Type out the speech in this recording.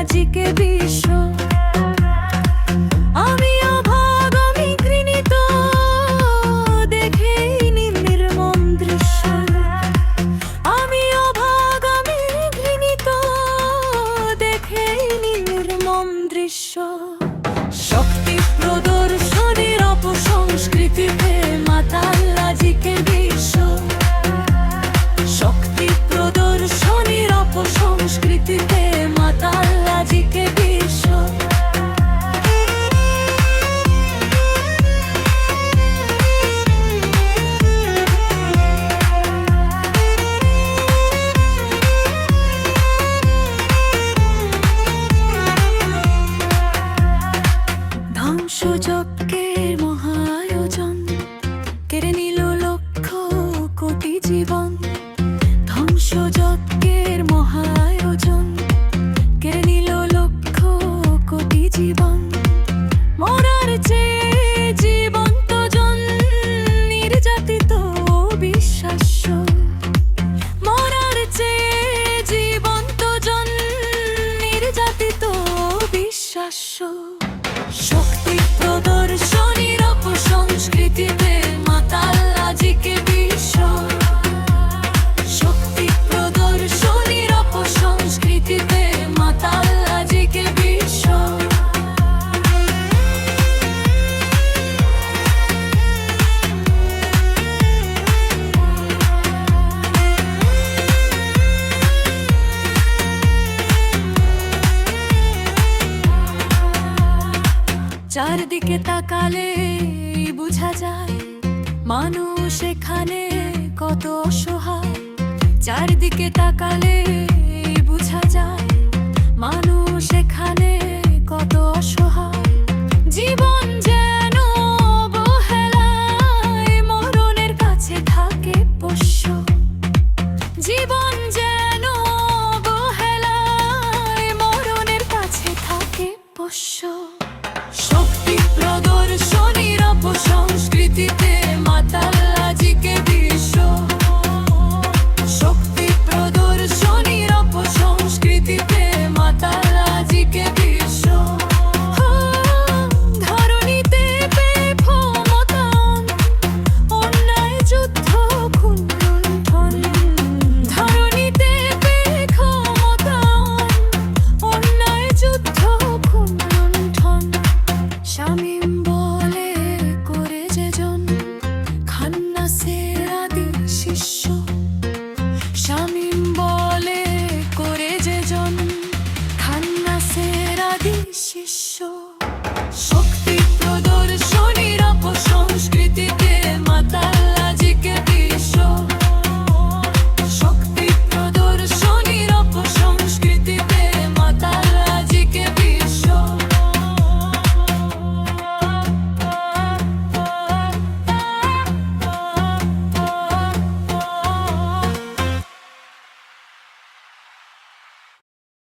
মাতাল্লাজিকে বিশ্ব। আমি অভাগ, আমি ঘৃণিত, দেখেই নির্মম দৃশ্য। আমি অভাগ, আমি ঘৃণিত, দেখেই নির্মম দৃশ্য। শক্তি প্রদর্শনের অপসংস্কৃতিতে মাতাল্লাজিকে বিশ্ব। শক্তি প্রদর্শনের অপসংস্কৃতিতে মাতাল্লাজিকে বিশ্ব। ধ্বংসযজ্ঞের মহায়োজন কেড়ে নিল লক্ষ কোটি জীবন। ধ্বংসযজ্ঞের মহায়োজন কেড়ে নিল লক্ষ কোটি জীবন। মরার চেয়ে জীবন্ত জন নির্যাতিত বিশ্বাস্য। মরার চেয়ে জীবন্ত জন নির্যাতিত বিশ্বাস্য। শক্তি প্রদর্শনীর অপসংস্কৃতিতে মাতাল্লাজিকে বিশ্ব। শক্তি প্রদর্শনীর অপসংস্কৃতিতে মাতাল্লাজিকে বিশ্ব। চারদিকে তাকালে বুঝা যায় মানুষ এখানে কত অসহায়। চারদিকে তাকালে বুঝা যায় মানুষ এখানে কত অসহায়। জীবন যেন অবহেলায় মরণের কাছে থাকে পোষ্য। জীবন যেন অবহেলায় মরণের কাছে থাকে পোষ্য। শক্তি প্রদর্শনীর অপসংস্কৃতিতে মাতাল্লাজিকে বিশ্ব। শক্তি প্রদর্শনীর অপসংস্কৃতিতে মাতাল্লাজিকে বিশ্ব। ধরণীতে বেক্ষমতায়ন, অন্যায় যুদ্ধ খুন লুণ্ঠন। ধরণীতে বেক্ষমতায়ন, অন্যায় যুদ্ধ খুন লুণ্ঠন। শামীম বলে করে যেজন খান্নাসের আদি শিষ্য। শামীম বলে করে যেজন খান্নাসের আদি শিষ্য।